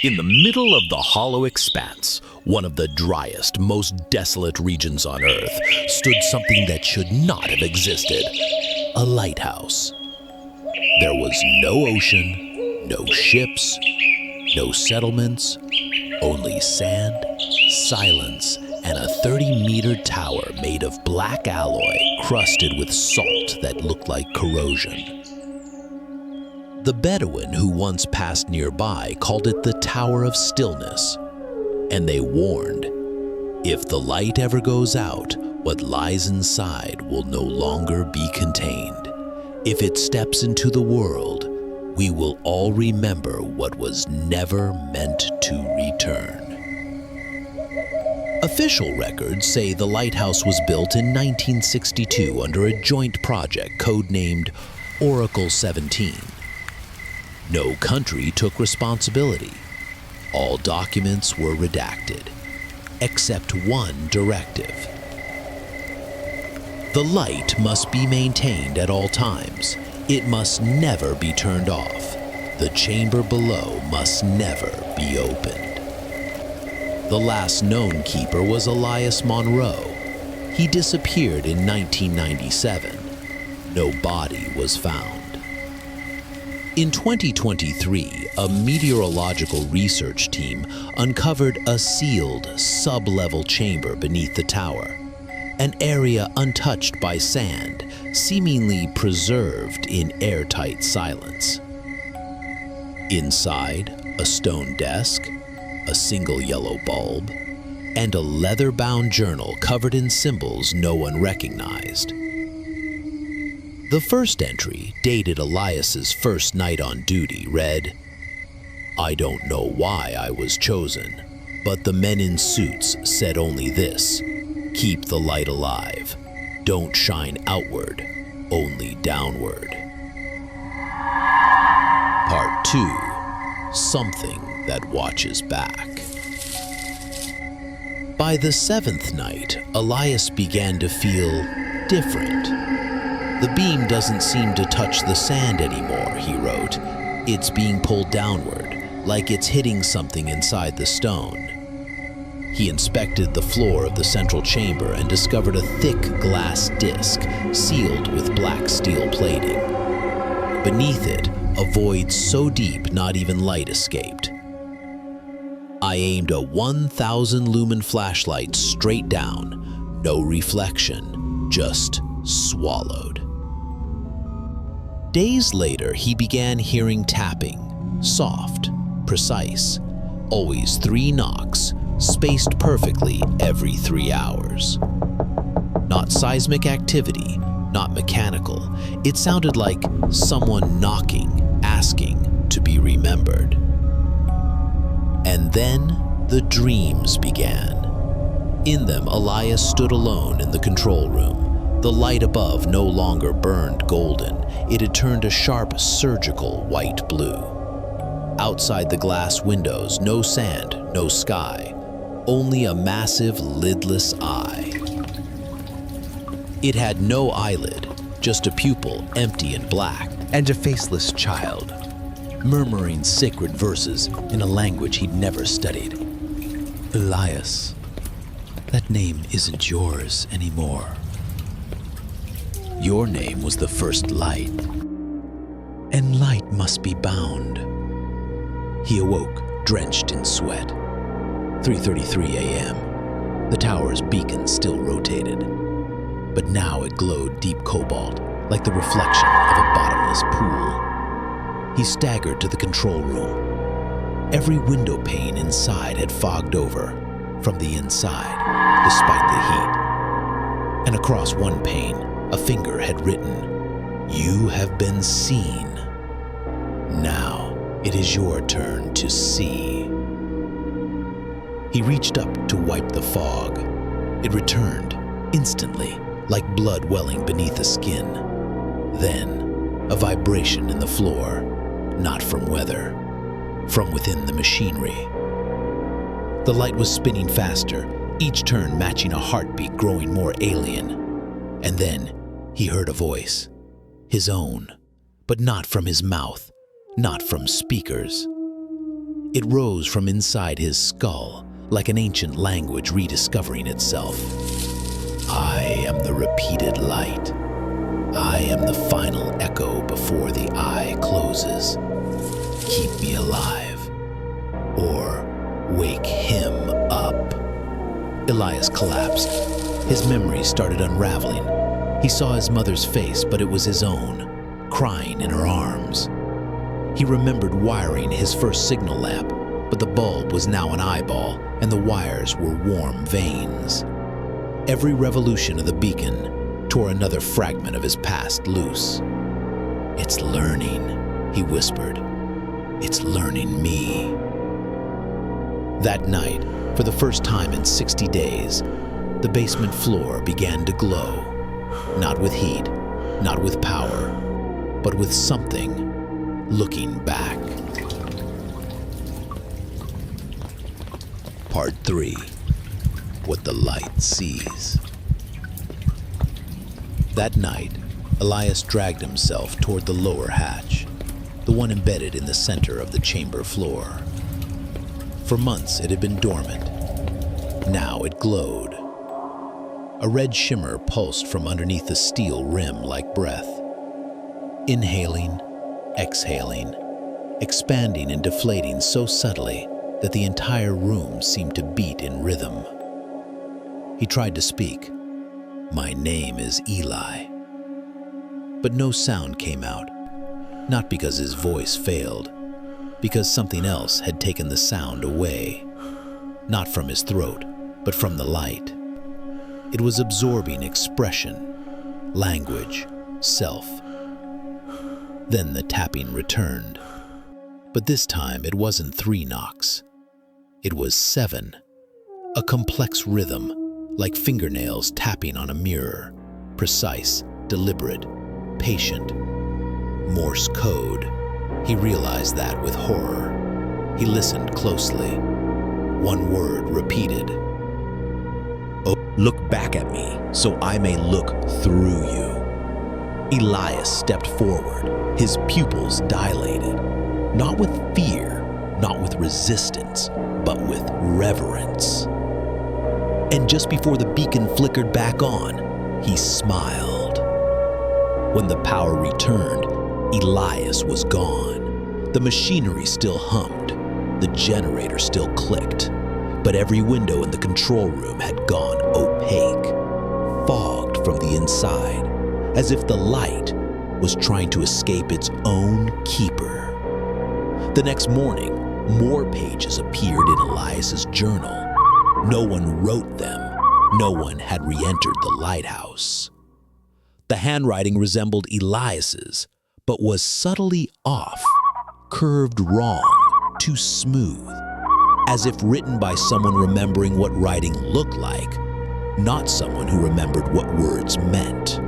In the middle of the hollow expanse, one of the driest, most desolate regions on Earth, stood something that should not have existed: a lighthouse. There was no ocean, no ships, no settlements, only sand, silence, and a 30-meter tower made of black alloy crusted with salt that looked like corrosion. The Bedouin who once passed nearby called it the Tower of Stillness, and they warned, if the light ever goes out, what lies inside will no longer be contained. If it steps into the world, we will all remember what was never meant to return. Official records say the lighthouse was built in 1962 under a joint project codenamed Oracle 17. No country took responsibility. All documents were redacted, except one directive. The light must be maintained at all times. It must never be turned off. The chamber below must never be opened. The last known keeper was Elias Monroe. He disappeared in 1997. No body was found. In 2023, a meteorological research team uncovered a sealed, sub-level chamber beneath the tower, an area untouched by sand, seemingly preserved in airtight silence. Inside, a stone desk, a single yellow bulb, and a leather-bound journal covered in symbols no one recognized. The first entry, dated Elias's first night on duty, read, "I don't know why I was chosen, but the men in suits said only this: keep the light alive. Don't shine outward, only downward." Part 2. Something that watches back. By the seventh night, Elias began to feel different. "The beam doesn't seem to touch the sand anymore," he wrote. "It's being pulled downward, like it's hitting something inside the stone." He inspected the floor of the central chamber and discovered a thick glass disc sealed with black steel plating. Beneath it, a void so deep not even light escaped. I aimed a 1,000 lumen flashlight straight down, no reflection, just swallowed. Days later, he began hearing tapping, soft, precise, always 3 knocks, spaced perfectly every 3 hours. Not seismic activity, not mechanical. It sounded like someone knocking, asking to be remembered. And then the dreams began. In them, Elias stood alone in the control room. The light above no longer burned golden. It had turned a sharp, surgical white blue. Outside the glass windows, no sand, no sky, only a massive, lidless eye. It had no eyelid, just a pupil, empty and black, and a faceless child, murmuring sacred verses in a language he'd never studied. "Elias, that name isn't yours anymore. Your name was the first light, and light must be bound." He awoke, drenched in sweat. 3:33 a.m. The tower's beacon still rotated, but now it glowed deep cobalt, like the reflection of a bottomless pool. He staggered to the control room. Every window pane inside had fogged over from the inside, despite the heat. And across one pane, a finger had written, "You have been seen. Now it is your turn to see." He reached up to wipe the fog. It returned instantly, like blood welling beneath the skin. Then, a vibration in the floor, not from weather, from within the machinery. The light was spinning faster, each turn matching a heartbeat growing more alien. And then he heard a voice, his own, but not from his mouth, not from speakers. It rose from inside his skull, like an ancient language rediscovering itself. I am the repeated light. I am the final echo before the eye closes. Keep me alive, or wake him up. Elias collapsed. His memories started unraveling. He saw his mother's face, but it was his own, crying in her arms. He remembered wiring his first signal lamp, but the bulb was now an eyeball, and the wires were warm veins. Every revolution of the beacon tore another fragment of his past loose. It's learning, he whispered. It's learning me. That night, for the first time in 60 days, the basement floor began to glow. Not with heat, not with power, but with something looking back. Part 3. What the light sees. That night, Elias dragged himself toward the lower hatch, the one embedded in the center of the chamber floor. For months it had been dormant. Now it glowed. A red shimmer pulsed from underneath the steel rim like breath. Inhaling, exhaling, expanding and deflating so subtly that the entire room seemed to beat in rhythm. He tried to speak. My name is Eli. But no sound came out, not because his voice failed, because something else had taken the sound away, not from his throat, but from the light. It was absorbing expression, language, self. Then the tapping returned. But this time it wasn't 3 knocks. It was 7. A complex rhythm, like fingernails tapping on a mirror, precise, deliberate, patient. Morse code. He realized that with horror. He listened closely. One word repeated. Oh, look back at me, so I may look through you. Elias stepped forward, his pupils dilated, not with fear, not with resistance, but with reverence. And just before the beacon flickered back on, he smiled. When the power returned, Elias was gone. The machinery still hummed, the generator still clicked, but every window in the control room had gone opaque, fogged from the inside, as if the light was trying to escape its own keeper. The next morning, more pages appeared in Elias's journal. No one wrote them. No one had re-entered the lighthouse. The handwriting resembled Elias's, but was subtly off, curved wrong, too smooth, as if written by someone remembering what writing looked like, not someone who remembered what words meant.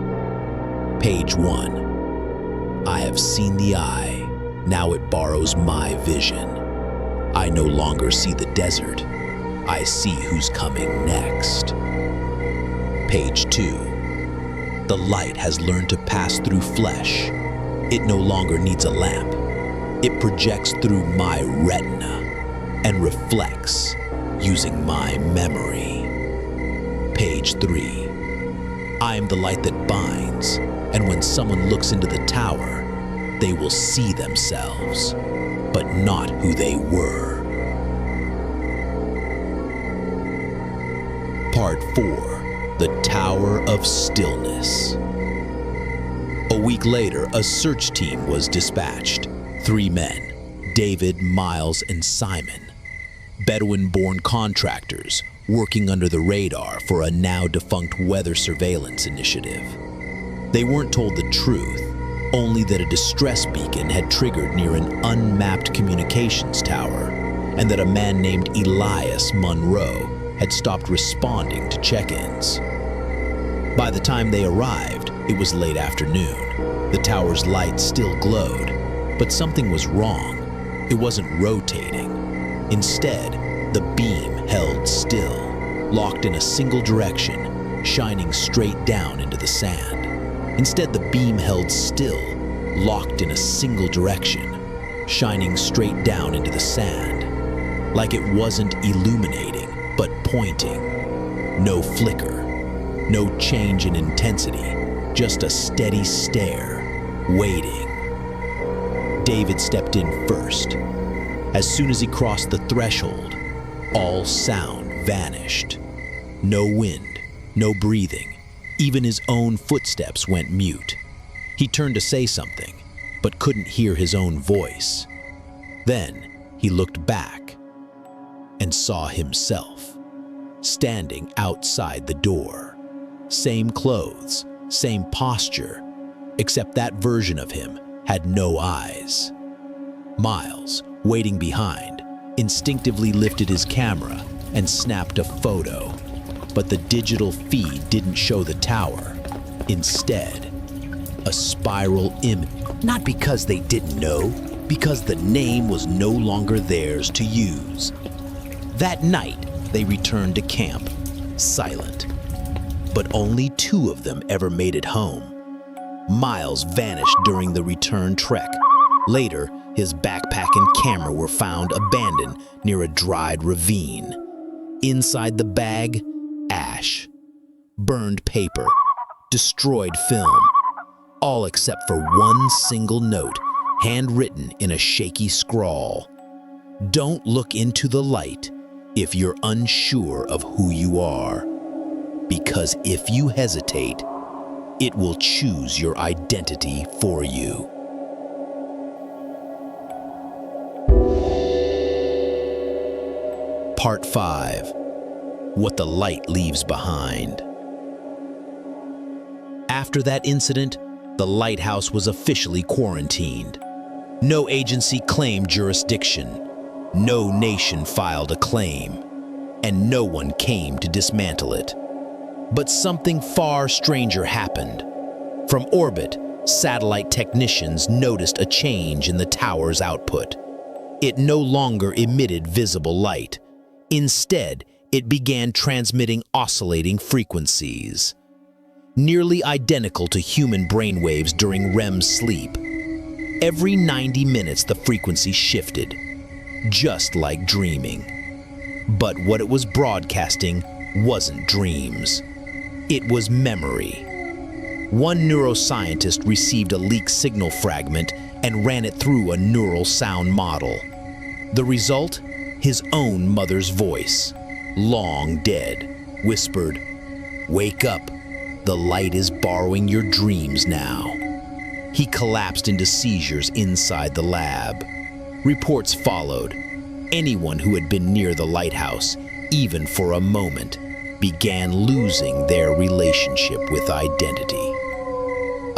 Page 1. I have seen the eye. Now it borrows my vision. I no longer see the desert. I see who's coming next. Page 2. The light has learned to pass through flesh. It no longer needs a lamp. It projects through my retina and reflects using my memory. Page 3. I am the light that binds, and when someone looks into the tower, they will see themselves, but not who they were. Part 4. The Tower of Stillness. A week later, a search team was dispatched. 3 men, David, Miles, and Simon, Bedouin-born contractors working under the radar for a now-defunct weather surveillance initiative. They weren't told the truth, only that a distress beacon had triggered near an unmapped communications tower, and that a man named Elias Monroe had stopped responding to check-ins. By the time they arrived, it was late afternoon. The tower's lights still glowed, but something was wrong. It wasn't rotating. Instead, the beam held still, locked in a single direction, shining straight down into the sand. Instead, the beam held still, locked in a single direction, shining straight down into the sand. like it wasn't illuminating, but pointing. No flicker, no change in intensity, just a steady stare, waiting. David stepped in first. As soon as he crossed the threshold, all sound vanished. No wind, no breathing. Even his own footsteps went mute. He turned to say something, but couldn't hear his own voice. Then he looked back and saw himself, standing outside the door. Same clothes, same posture, except that version of him had no eyes. Miles, waiting behind, instinctively lifted his camera and snapped a photo. But the digital feed didn't show the tower. Instead, a spiral image. Not because they didn't know, because the name was no longer theirs to use. That night, they returned to camp, silent. But only 2 of them ever made it home. Miles vanished during the return trek. Later, his backpack and camera were found abandoned near a dried ravine. Inside the bag, ash, burned paper, destroyed film, all except for one single note, handwritten in a shaky scrawl. Don't look into the light if you're unsure of who you are, because if you hesitate, it will choose your identity for you. Part 5. What the light leaves behind. After that incident, the lighthouse was officially quarantined. No agency claimed jurisdiction, no nation filed a claim, and no one came to dismantle it. But something far stranger happened. From orbit, satellite technicians noticed a change in the tower's output. It no longer emitted visible light. Instead, it began transmitting oscillating frequencies, nearly identical to human brainwaves during REM sleep. Every 90 minutes, the frequency shifted, just like dreaming. But what it was broadcasting wasn't dreams. It was memory. One neuroscientist received a leaked signal fragment and ran it through a neural sound model. The result? His own mother's voice, long dead, whispered, "Wake up, the light is borrowing your dreams now." He collapsed into seizures inside the lab. Reports followed. Anyone who had been near the lighthouse, even for a moment, began losing their relationship with identity.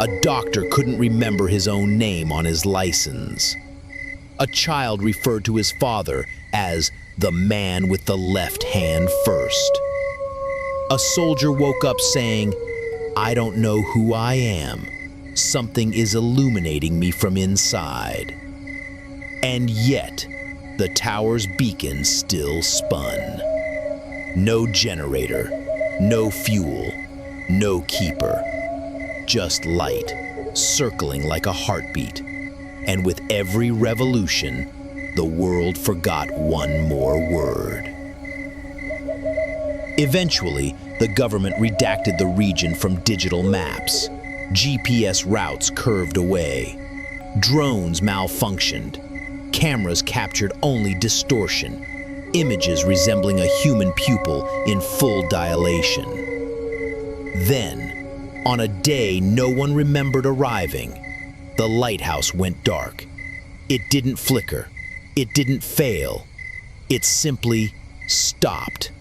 A doctor couldn't remember his own name on his license. A child referred to his father as the man with the left hand first. A soldier woke up saying, "I don't know who I am. Something is illuminating me from inside." And yet, the tower's beacon still spun. No generator, no fuel, no keeper. Just light, circling like a heartbeat. And with every revolution, the world forgot one more word. Eventually, the government redacted the region from digital maps. GPS routes curved away. Drones malfunctioned. Cameras captured only distortion, images resembling a human pupil in full dilation. Then, on a day no one remembered arriving, the lighthouse went dark. It didn't flicker. It didn't fail. It simply stopped.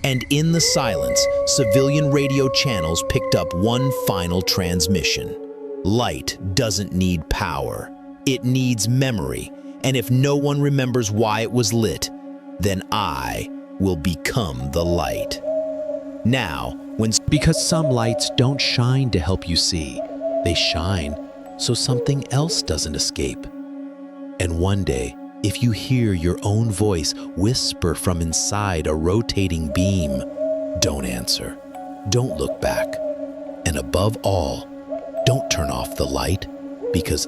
And in the silence, civilian radio channels picked up one final transmission. Light doesn't need power. It needs memory. And if no one remembers why it was lit, then I will become the light. Now, because some lights don't shine to help you see, they shine so something else doesn't escape. And one day, if you hear your own voice whisper from inside a rotating beam, don't answer, don't look back, and above all, don't turn off the light, because